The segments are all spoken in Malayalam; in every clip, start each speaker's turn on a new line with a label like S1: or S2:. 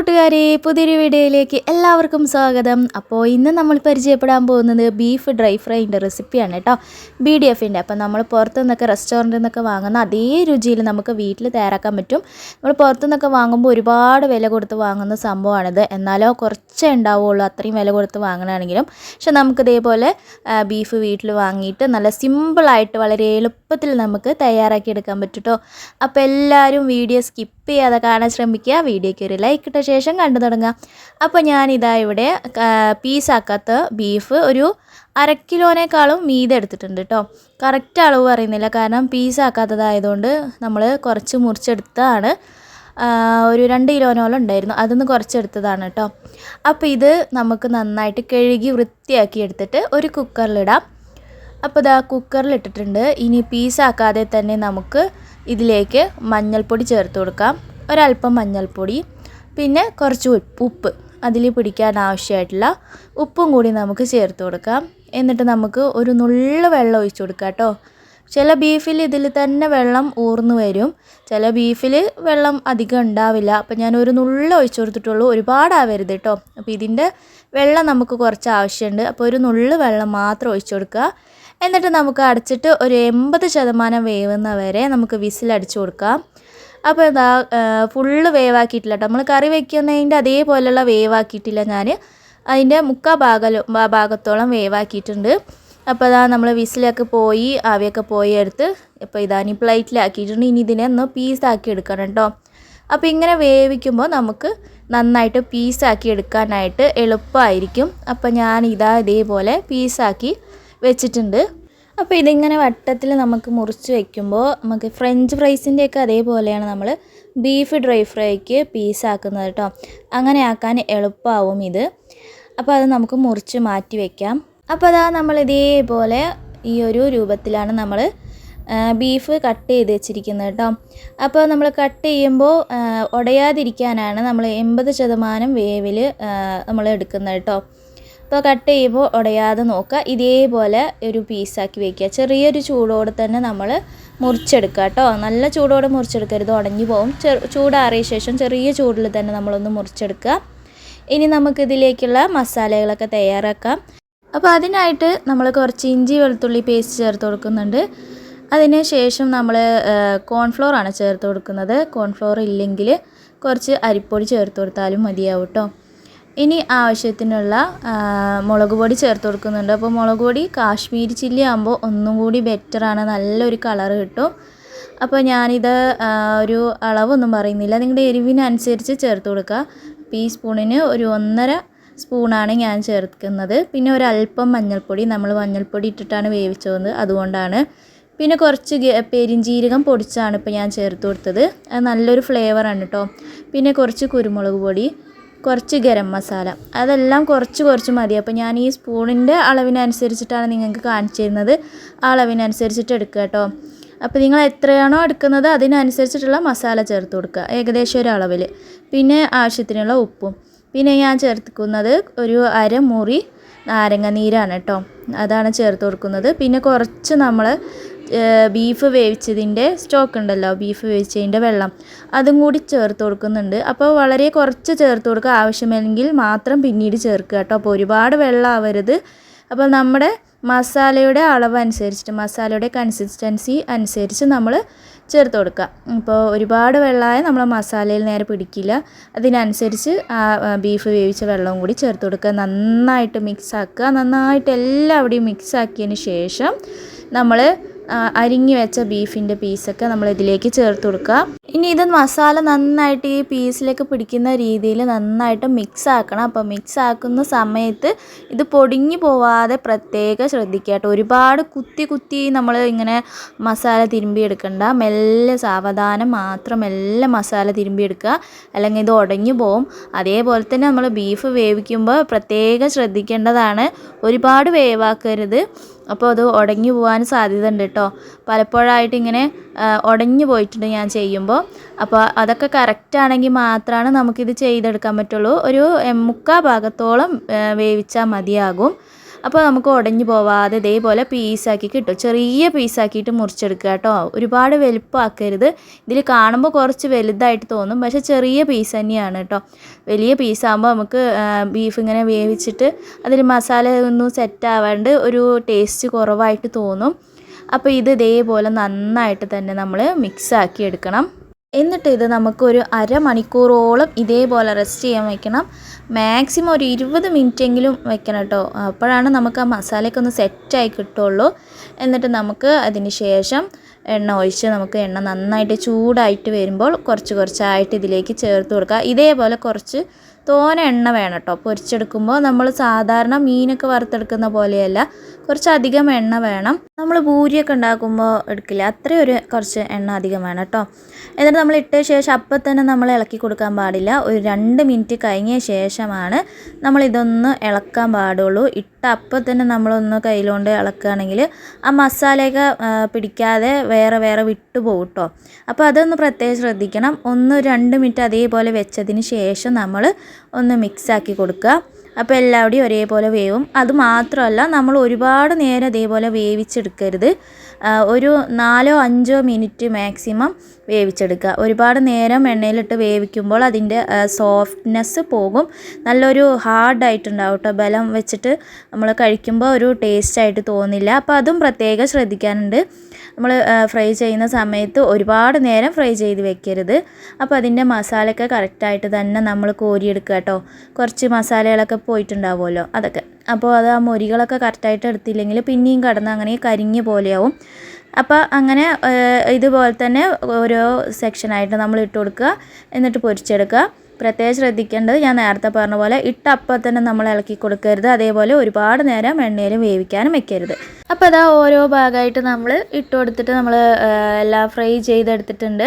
S1: കൂട്ടുകാരെ, പുതിയൊരു വീഡിയോയിലേക്ക് എല്ലാവർക്കും സ്വാഗതം. അപ്പോൾ ഇന്ന് നമ്മൾ പരിചയപ്പെടാൻ പോകുന്നത് ബീഫ് ഡ്രൈ ഫ്രൈൻ്റെ റെസിപ്പിയാണ് കേട്ടോ. BDFൻ്റെ. അപ്പോൾ നമ്മൾ പുറത്തുനിന്നൊക്കെ റെസ്റ്റോറൻറ്റിൽ നിന്നൊക്കെ വാങ്ങുന്ന അതേ രുചിയിൽ നമുക്ക് വീട്ടിൽ തയ്യാറാക്കാൻ പറ്റും. നമ്മൾ പുറത്തുനിന്നൊക്കെ വാങ്ങുമ്പോൾ ഒരുപാട് വില കൊടുത്ത് വാങ്ങുന്ന സംഭവമാണിത്. എന്നാലോ കുറച്ചേ ഉണ്ടാവുള്ളൂ അത്രയും വില കൊടുത്ത് വാങ്ങണമെങ്കിലും. പക്ഷെ നമുക്ക് ഇതേപോലെ ബീഫ് വീട്ടിൽ വാങ്ങിയിട്ട് നല്ല സിമ്പിളായിട്ട് വളരെ എളുപ്പത്തിൽ നമുക്ക് തയ്യാറാക്കി എടുക്കാൻ പറ്റും കേട്ടോ. അപ്പോൾ എല്ലാവരും വീഡിയോ സ്കിപ്പ് ചെയ്യാതെ കാണാൻ ശ്രമിക്കുക. വീഡിയോയ്ക്ക് ഒരു ലൈക്ക് ഇട്ട ശേഷം കണ്ടു തുടങ്ങുക. അപ്പോൾ ഞാനിതാ ഇവിടെ പീസാക്കാത്ത ബീഫ് ഒരു 1/2 കിലോനേക്കാളും മീതെ എടുത്തിട്ടുണ്ട് കേട്ടോ. കറക്റ്റ് അളവ് പറയുന്നില്ല, കാരണം പീസാക്കാത്തതായതുകൊണ്ട് നമ്മൾ കുറച്ച് മുറിച്ചെടുത്തതാണ്. ഒരു 2 കിലോനോളം ഉണ്ടായിരുന്നു, അതൊന്ന് കുറച്ചെടുത്തതാണ് കേട്ടോ. അപ്പോൾ ഇത് നമുക്ക് നന്നായിട്ട് കഴുകി വൃത്തിയാക്കി എടുത്തിട്ട് ഒരു കുക്കറിലിടാം. അപ്പോൾ ഇതാ കുക്കറിലിട്ടിട്ടുണ്ട്. ഇനി പീസാക്കാതെ തന്നെ നമുക്ക് ഇതിലേക്ക് മഞ്ഞൾപ്പൊടി ചേർത്ത് കൊടുക്കാം. ഒരല്പം മഞ്ഞൾപ്പൊടി, പിന്നെ കുറച്ച് ഉപ്പ്, അതിൽ പിടിക്കാൻ ആവശ്യമായിട്ടുള്ള ഉപ്പും കൂടി നമുക്ക് ചേർത്ത് കൊടുക്കാം. എന്നിട്ട് നമുക്ക് ഒരു നുള്ളു വെള്ളം ഒഴിച്ച് കൊടുക്കാം കേട്ടോ. ചില ബീഫിൽ ഇതിൽ തന്നെ വെള്ളം ഊർന്നു വരും, ചില ബീഫിൽ വെള്ളം അധികം ഉണ്ടാവില്ല. അപ്പോൾ ഞാൻ ഒരു നുള്ളു ഒഴിച്ച് കൊടുത്തിട്ടുള്ളൂ, ഒരുപാടാവരുത് കേട്ടോ. അപ്പോൾ ഇതിൻ്റെ വെള്ളം നമുക്ക് കുറച്ച് ആവശ്യമുണ്ട്. അപ്പോൾ ഒരു നുള്ളു വെള്ളം മാത്രം ഒഴിച്ച് കൊടുക്കുക. എന്നിട്ട് നമുക്ക് അടച്ചിട്ട് ഒരു 80% വേവുന്ന വരെ നമുക്ക് വിസിലടിച്ച് കൊടുക്കാം. അപ്പോൾ ഇതാ ഫുള്ള് വേവാക്കിയിട്ടില്ല കേട്ടോ. നമ്മൾ കറി വയ്ക്കുന്നതിൻ്റെ അതേപോലെയുള്ള വേവാക്കിയിട്ടില്ല ഞാൻ, അതിൻ്റെ ഭാഗത്തോളം വേവാക്കിയിട്ടുണ്ട്. അപ്പോൾ ഇതാ നമ്മൾ വിസിലൊക്കെ പോയി ആവിയൊക്കെ പോയി എടുത്ത് ഇപ്പോൾ ഇതാ ഇനി പ്ലേറ്റിലാക്കിയിട്ടുണ്ട്. ഇനി ഇതിനെ ഒന്ന് പീസാക്കി എടുക്കണം കേട്ടോ. അപ്പോൾ ഇങ്ങനെ വേവിക്കുമ്പോൾ നമുക്ക് നന്നായിട്ട് പീസാക്കി എടുക്കാനായിട്ട് എളുപ്പമായിരിക്കും. അപ്പോൾ ഞാൻ ഇതേപോലെ പീസാക്കി വെച്ചിട്ടുണ്ട്. അപ്പോൾ ഇതിങ്ങനെ വട്ടത്തിൽ നമുക്ക് മുറിച്ച് വയ്ക്കുമ്പോൾ നമുക്ക് ഫ്രഞ്ച് ഫ്രൈസിൻ്റെയൊക്കെ അതേപോലെയാണ് നമ്മൾ ബീഫ് ഡ്രൈ ഫ്രൈക്ക് പീസാക്കുന്നത് കേട്ടോ. അങ്ങനെ ആക്കാൻ എളുപ്പമാവും ഇത്. അപ്പോൾ അത് നമുക്ക് മുറിച്ച് മാറ്റി വയ്ക്കാം. അപ്പോൾ അതാ നമ്മൾ ഇതേപോലെ ഈ ഒരു രൂപത്തിലാണ് നമ്മൾ ബീഫ് കട്ട് ചെയ്ത് വെച്ചിരിക്കുന്നത് കേട്ടോ. അപ്പോൾ നമ്മൾ കട്ട് ചെയ്യുമ്പോൾ ഉടയാതിരിക്കാനാണ് നമ്മൾ 80% വേവിൽ നമ്മൾ എടുക്കുന്നത് കേട്ടോ. അപ്പോൾ കട്ട് ചെയ്യുമ്പോൾ ഉടയാതെ നോക്കുക. ഇതേപോലെ ഒരു പീസാക്കി വയ്ക്കുക. ചെറിയൊരു ചൂടോടെ തന്നെ നമ്മൾ മുറിച്ചെടുക്കുക കേട്ടോ. നല്ല ചൂടോടെ മുറിച്ചെടുക്കരുത്, ഉടഞ്ഞു പോകും. ചൂടാറിയ ശേഷം ചെറിയ ചൂടിൽ തന്നെ നമ്മളൊന്ന് മുറിച്ചെടുക്കുക. ഇനി നമുക്കിതിലേക്കുള്ള മസാലകളൊക്കെ തയ്യാറാക്കാം. അപ്പോൾ അതിനായിട്ട് നമ്മൾ കുറച്ച് ഇഞ്ചി വെളുത്തുള്ളി പേസ്റ്റ് ചേർത്ത് കൊടുക്കുന്നുണ്ട്. അതിന് ശേഷം നമ്മൾ കോൺഫ്ലോറാണ് ചേർത്ത് കൊടുക്കുന്നത്. കോൺഫ്ലോർ ഇല്ലെങ്കിൽ കുറച്ച് അരിപ്പൊടി ചേർത്ത് കൊടുത്താലും മതിയാവും കേട്ടോ. ഇനി ആവശ്യത്തിനുള്ള മുളക് പൊടി ചേർത്ത് കൊടുക്കുന്നുണ്ട്. അപ്പോൾ മുളക് പൊടി കാശ്മീരി ചില്ലി ആകുമ്പോൾ ഒന്നും കൂടി ബെറ്ററാണ്, നല്ലൊരു കളറ് കിട്ടും. അപ്പോൾ ഞാനിത് ഒരു അളവൊന്നും പറയുന്നില്ല, നിങ്ങളുടെ എരിവിനനുസരിച്ച് ചേർത്ത് കൊടുക്കുക. ഈ സ്പൂണിന് ഒരു 1.5 സ്പൂണാണ് ഞാൻ ചേർക്കുന്നത്. പിന്നെ ഒരല്പം മഞ്ഞൾപ്പൊടി, നമ്മൾ മഞ്ഞൾപ്പൊടി ഇട്ടിട്ടാണ് വേവിച്ചത്, അതുകൊണ്ടാണ്. പിന്നെ കുറച്ച് പെരിഞ്ജീരകം പൊടിച്ചാണ് ഇപ്പോൾ ഞാൻ ചേർത്ത് കൊടുത്തത്, അത് നല്ലൊരു ഫ്ലേവറാണ് കേട്ടോ. പിന്നെ കുറച്ച് കുരുമുളക് പൊടി, കുറച്ച് ഗരം മസാല, അതെല്ലാം കുറച്ച് മതി. അപ്പോൾ ഞാൻ ഈ സ്പൂണിൻ്റെ അളവിനനുസരിച്ചിട്ടാണ് നിങ്ങൾക്ക് കാണിച്ചു തരുന്നത്, ആ അളവിനനുസരിച്ചിട്ട് എടുക്കുക കേട്ടോ. അപ്പോൾ നിങ്ങൾ എത്രയാണോ എടുക്കുന്നത് അതിനനുസരിച്ചിട്ടുള്ള മസാല ചേർത്ത് കൊടുക്കുക, ഏകദേശം ഒരു അളവിൽ. പിന്നെ ആവശ്യത്തിനുള്ള ഉപ്പും. പിന്നെ ഞാൻ ചേർക്കുന്നത് ഒരു 1/2 മുറി നാരങ്ങ നീരാണ് കേട്ടോ, അതാണ് ചേർത്ത് കൊടുക്കുന്നത്. പിന്നെ കുറച്ച് നമ്മൾ ബീഫ് വേവിച്ചതിൻ്റെ സ്റ്റോക്ക് ഉണ്ടല്ലോ, ബീഫ് വേവിച്ചതിൻ്റെ വെള്ളം, അതും കൂടി ചേർത്ത് കൊടുക്കുന്നുണ്ട്. അപ്പോൾ വളരെ കുറച്ച് ചേർത്ത് കൊടുക്കുക, ആവശ്യമെങ്കിൽ മാത്രം പിന്നീട് ചേർക്കുക കേട്ടോ. അപ്പോൾ ഒരുപാട് വെള്ളം ആവരുത്. അപ്പോൾ നമ്മുടെ മസാലയുടെ അളവ് അനുസരിച്ചിട്ട്, മസാലയുടെ കൺസിസ്റ്റൻസി അനുസരിച്ച് നമ്മൾ ചേർത്ത് കൊടുക്കുക. അപ്പോൾ ഒരുപാട് വെള്ളമായ നമ്മളെ മസാലയിൽ നേരെ പിടിക്കില്ല, അതിനനുസരിച്ച് ആ ബീഫ് വേവിച്ച വെള്ളവും കൂടി ചേർത്ത് കൊടുക്കുക. നന്നായിട്ട് മിക്സാക്കുക. നന്നായിട്ട് എല്ലാവിടെയും മിക്സാക്കിയതിന് ശേഷം നമ്മൾ അരിഞ്ഞു വെച്ച ബീഫിൻ്റെ പീസൊക്കെ നമ്മൾ ഇതിലേക്ക് ചേർത്ത് കൊടുക്കുക. ഇനി ഇത് മസാല നന്നായിട്ട് ഈ പീസിലേക്ക് പിടിക്കുന്ന രീതിയിൽ നന്നായിട്ട് മിക്സ് ആക്കണം. അപ്പോൾ മിക്സ് ആക്കുന്ന സമയത്ത് ഇത് പൊടിഞ്ഞു പോവാതെ പ്രത്യേകം ശ്രദ്ധിക്കുക കേട്ടോ. ഒരുപാട് കുത്തി നമ്മൾ ഇങ്ങനെ മസാല തിരുമ്പിയെടുക്കണ്ട, മെല്ലെ സാവധാനം മാത്രം മെല്ലെ മസാല തിരുമ്പിയെടുക്കുക, അല്ലെങ്കിൽ ഇത് ഉടഞ്ഞു പോവും. അതേപോലെ തന്നെ നമ്മൾ ബീഫ് വേവിക്കുമ്പോൾ പ്രത്യേകം ശ്രദ്ധിക്കേണ്ടതാണ്, ഒരുപാട് വേവാക്കരുത്. അപ്പോൾ അത് ഉടഞ്ഞു പോകാൻ സാധ്യത ഉണ്ട് കേട്ടോ. പലപ്പോഴായിട്ട് ഇങ്ങനെ ഉടഞ്ഞു പോയിട്ടുണ്ട് ഞാൻ ചെയ്യുമ്പോൾ. അപ്പോൾ അതൊക്കെ കറക്റ്റാണെങ്കിൽ മാത്രമാണ് നമുക്കിത് ചെയ്തെടുക്കാൻ പറ്റുള്ളൂ. ഒരു 3/4 ഭാഗത്തോളം വേവിച്ചാൽ മതിയാകും. അപ്പോൾ നമുക്ക് ഉടഞ്ഞു പോവാതെ ഇതേപോലെ പീസാക്കി കിട്ടും. ചെറിയ പീസാക്കിയിട്ട് മുറിച്ചെടുക്കുക കേട്ടോ. ഒരുപാട് വലുപ്പമാക്കരുത്. ഇതിൽ കാണുമ്പോൾ കുറച്ച് വലുതായിട്ട് തോന്നും, പക്ഷേ ചെറിയ പീസ് തന്നെയാണ് കേട്ടോ. വലിയ പീസാകുമ്പോൾ നമുക്ക് ബീഫ് ഇങ്ങനെ വേവിച്ചിട്ട് അതിൽ മസാല ഒന്നും സെറ്റ് ആവാണ്ട് ഒരു ടേസ്റ്റ് കുറവായിട്ട് തോന്നും. അപ്പോൾ ഇത് ഇതേപോലെ നന്നായിട്ട് തന്നെ നമ്മൾ മിക്സാക്കി എടുക്കണം. എന്നിട്ട് ഇത് നമുക്കൊരു അരമണിക്കൂറോളം ഇതേപോലെ റെസ്റ്റ് ചെയ്യാൻ വയ്ക്കണം. മാക്സിമം ഒരു 20 മിനിറ്റെങ്കിലും വെക്കണം കേട്ടോ. അപ്പോഴാണ് നമുക്ക് ആ മസാലയൊക്കെ ഒന്ന് സെറ്റായി കിട്ടുള്ളൂ. എന്നിട്ട് നമുക്ക് അതിന് ശേഷം എണ്ണ ഒഴിച്ച് നമുക്ക് എണ്ണ നന്നായിട്ട് ചൂടായിട്ട് വരുമ്പോൾ കുറച്ച് കുറച്ചായിട്ട് ഇതിലേക്ക് ചേർത്ത് കൊടുക്കുക. ഇതേപോലെ കുറച്ച് തോനെ എണ്ണ വേണം കേട്ടോ. പൊരിച്ചെടുക്കുമ്പോൾ നമ്മൾ സാധാരണ മീനൊക്കെ വറുത്തെടുക്കുന്ന പോലെയല്ല, കുറച്ചധികം എണ്ണ വേണം. നമ്മൾ പൂരിയൊക്കെ ഉണ്ടാക്കുമ്പോൾ എടുക്കില്ല, അത്രയും കുറച്ച് എണ്ണ അധികം വേണം കേട്ടോ. എന്നിട്ട് നമ്മൾ ഇട്ട ശേഷം അപ്പം തന്നെ നമ്മൾ ഇളക്കി കൊടുക്കാൻ പാടില്ല. ഒരു 2 മിനിറ്റ് കഴിഞ്ഞ ശേഷമാണ് നമ്മളിതൊന്ന് ഇളക്കാൻ പാടുള്ളൂ. ഇട്ട അപ്പം തന്നെ നമ്മളൊന്ന് കയ്യിലുകൊണ്ട് ഇളക്കുകയാണെങ്കിൽ ആ മസാലയൊക്കെ പിടിക്കാതെ വേറെ വേറെ വിട്ടുപോകും കേട്ടോ. അപ്പോൾ അതൊന്ന് പ്രത്യേകം ശ്രദ്ധിക്കണം. 1-2 മിനിറ്റ് അതേപോലെ വെച്ചതിന് ശേഷം നമ്മൾ ഒന്ന് മിക്സാക്കി കൊടുക്കുക. അപ്പോൾ എല്ലാവരുടെയും ഒരേപോലെ വേവും. അതുമാത്രമല്ല, നമ്മൾ ഒരുപാട് നേരം അതേപോലെ വേവിച്ചെടുക്കരുത്. ഒരു 4-5 മിനിറ്റ് മാക്സിമം വേവിച്ചെടുക്കുക. ഒരുപാട് നേരം എണ്ണയിലിട്ട് വേവിക്കുമ്പോൾ അതിൻ്റെ സോഫ്റ്റ്നെസ് പോകും. നല്ലൊരു ഹാർഡായിട്ടുണ്ടാവും കേട്ടോ. ബലം വെച്ചിട്ട് നമ്മൾ കഴിക്കുമ്പോൾ ഒരു ടേസ്റ്റായിട്ട് തോന്നില്ല. അപ്പോൾ അതും പ്രത്യേകം ശ്രദ്ധിക്കാനുണ്ട്. നമ്മൾ ഫ്രൈ ചെയ്യുന്ന സമയത്ത് ഒരുപാട് നേരം ഫ്രൈ ചെയ്ത് വെക്കരുത്. അപ്പോൾ അതിൻ്റെ മസാലയൊക്കെ കറക്റ്റായിട്ട് തന്നെ നമ്മൾ കോരിയെടുക്കുക കേട്ടോ. കുറച്ച് മസാലകളൊക്കെ പോയിട്ടുണ്ടാവുമല്ലോ അതൊക്കെ. അപ്പോൾ അത് ആ മൊരികളൊക്കെ കറക്റ്റായിട്ട് എടുത്തില്ലെങ്കിൽ പിന്നെയും കടന്ന് അങ്ങനെ കരിഞ്ഞ പോലെയാവും. അപ്പോൾ അങ്ങനെ ഇതുപോലെ തന്നെ ഓരോ സെക്ഷനായിട്ട് നമ്മൾ ഇട്ട് കൊടുക്കുക. എന്നിട്ട് പൊരിച്ചെടുക്കുക. പ്രത്യേകം ശ്രദ്ധിക്കേണ്ടത്, ഞാൻ നേരത്തെ പറഞ്ഞ പോലെ ഇട്ട അപ്പം തന്നെ നമ്മൾ ഇളക്കി കൊടുക്കരുത്. അതേപോലെ ഒരുപാട് നേരം എണ്ണയിൽ വേവിക്കാനും വെക്കരുത്. അപ്പോൾ അതാ ഓരോ ഭാഗമായിട്ട് നമ്മൾ ഇട്ട് കൊടുത്തിട്ട് നമ്മൾ എല്ലാം ഫ്രൈ ചെയ്തെടുത്തിട്ടുണ്ട്.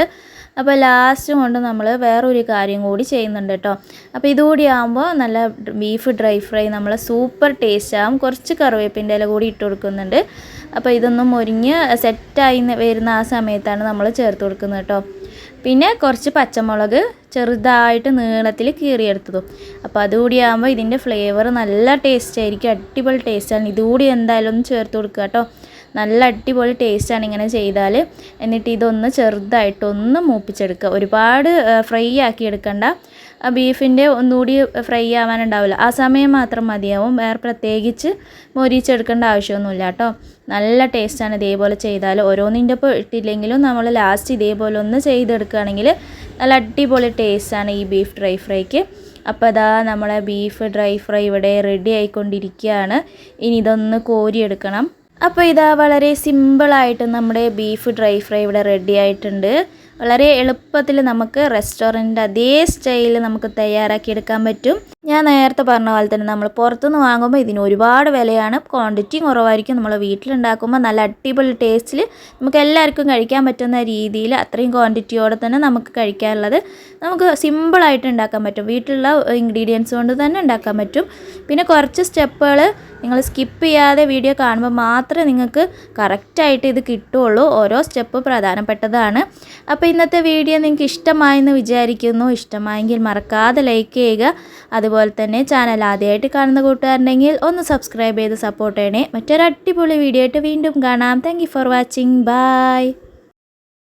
S1: അപ്പോൾ ലാസ്റ്റ് കൊണ്ട് നമ്മൾ വേറൊരു കാര്യം കൂടി ചെയ്യുന്നുണ്ട് കേട്ടോ. അപ്പോൾ ഇതുകൂടി ആകുമ്പോൾ നല്ല ബീഫ് ഡ്രൈ ഫ്രൈ നമ്മൾ സൂപ്പർ ടേസ്റ്റ് ആകും. കുറച്ച് കറിവേപ്പിൻ്റെ ഇല കൂടി ഇട്ട് കൊടുക്കുന്നുണ്ട്. അപ്പോൾ ഇതൊന്നും മൊരിഞ്ഞ് സെറ്റായി വരുന്ന ആ സമയത്താണ് നമ്മൾ ചേർത്ത് കൊടുക്കുന്നത് കേട്ടോ. പിന്നെ കുറച്ച് പച്ചമുളക് ചെറുതായിട്ട് നീളത്തിൽ കീറിയെടുത്തതും. അപ്പോൾ അതുകൂടി ആകുമ്പോൾ ഇതിൻ്റെ ഫ്ലേവർ നല്ല ടേസ്റ്റ് ആയിരിക്കും. അടിപൊളി ടേസ്റ്റാണ്. ഇതുകൂടി എന്തായാലും ഒന്ന് ചേർത്ത് കൊടുക്കുക കേട്ടോ. നല്ല അടിപൊളി ടേസ്റ്റാണ് ഇങ്ങനെ ചെയ്താൽ. എന്നിട്ട് ഇതൊന്ന് ചെറുതായിട്ടൊന്ന് മൂപ്പിച്ചെടുക്കുക. ഒരുപാട് ഫ്രൈ ആക്കി എടുക്കണ്ട. ബീഫിൻ്റെ ഒന്നുകൂടി ഫ്രൈ ആവാനുണ്ടാവില്ല, ആ സമയം മാത്രം മതിയാവും. വേറെ പ്രത്യേകിച്ച് മൊരിച്ചെടുക്കേണ്ട ആവശ്യമൊന്നുമില്ല കേട്ടോ. നല്ല ടേസ്റ്റാണ് ഇതേപോലെ ചെയ്താൽ. ഓരോന്നിൻ്റെ ഇപ്പോൾ ഇട്ടില്ലെങ്കിലും നമ്മൾ ലാസ്റ്റ് ഇതേപോലെ ഒന്ന് ചെയ്തെടുക്കുകയാണെങ്കിൽ നല്ല അടിപൊളി ടേസ്റ്റാണ് ഈ ബീഫ് ഡ്രൈ ഫ്രൈക്ക്. അപ്പോൾ അതാ നമ്മളെ ബീഫ് ഡ്രൈ ഫ്രൈ ഇവിടെ റെഡി ആയിക്കൊണ്ടിരിക്കുകയാണ്. ഇനി ഇതൊന്ന് കോരിയെടുക്കണം. അപ്പോൾ ഇതാ വളരെ സിമ്പിളായിട്ട് നമ്മുടെ ബീഫ് ഡ്രൈ ഫ്രൈ ഇവിടെ റെഡി ആയിട്ടുണ്ട്. വളരെ എളുപ്പത്തിൽ നമുക്ക് റെസ്റ്റോറൻറ്റ് അതേ സ്റ്റൈലിൽ നമുക്ക് തയ്യാറാക്കി എടുക്കാൻ പറ്റും. ഞാൻ നേരത്തെ പറഞ്ഞ പോലെ തന്നെ നമ്മൾ പുറത്തുനിന്ന് വാങ്ങുമ്പോൾ ഇതിന് ഒരുപാട് വിലയാണ്. ക്വാണ്ടിറ്റിയും കുറവായിരിക്കും. നമ്മൾ വീട്ടിലുണ്ടാക്കുമ്പോൾ നല്ല അടിപൊളി ടേസ്റ്റിൽ നമുക്ക് എല്ലാവർക്കും കഴിക്കാൻ പറ്റുന്ന രീതിയിൽ അത്രയും ക്വാണ്ടിറ്റിയോടെ തന്നെ നമുക്ക് കഴിക്കാനുള്ളത് നമുക്ക് സിമ്പിളായിട്ട് ഉണ്ടാക്കാൻ പറ്റും. വീട്ടിലുള്ള ഇൻഗ്രീഡിയൻസ് കൊണ്ട് തന്നെ ഉണ്ടാക്കാൻ പറ്റും. പിന്നെ കുറച്ച് സ്റ്റെപ്പുകൾ നിങ്ങൾ സ്കിപ്പ് ചെയ്യാതെ വീഡിയോ കാണുമ്പോൾ മാത്രമേ നിങ്ങൾക്ക് കറക്റ്റായിട്ട് ഇത് കിട്ടുകയുള്ളൂ. ഓരോ സ്റ്റെപ്പ് പ്രധാനപ്പെട്ടതാണ്. അപ്പോൾ ഇന്നത്തെ വീഡിയോ നിങ്ങൾക്ക് ഇഷ്ടമായെന്ന് വിചാരിക്കുന്നു. ഇഷ്ടമായെങ്കിൽ മറക്കാതെ ലൈക്ക് ചെയ്യുക. അതുപോലെ തന്നെ ചാനൽ ആദ്യമായിട്ട് കാണുന്ന കൂട്ടുകാരുണ്ടെങ്കിൽ ഒന്ന് സബ്സ്ക്രൈബ് ചെയ്ത് സപ്പോർട്ട് ചെയ്യണേ. മറ്റൊരു അടിപൊളി വീഡിയോ ആയിട്ട് വീണ്ടും കാണാം. Thank you for watching. By.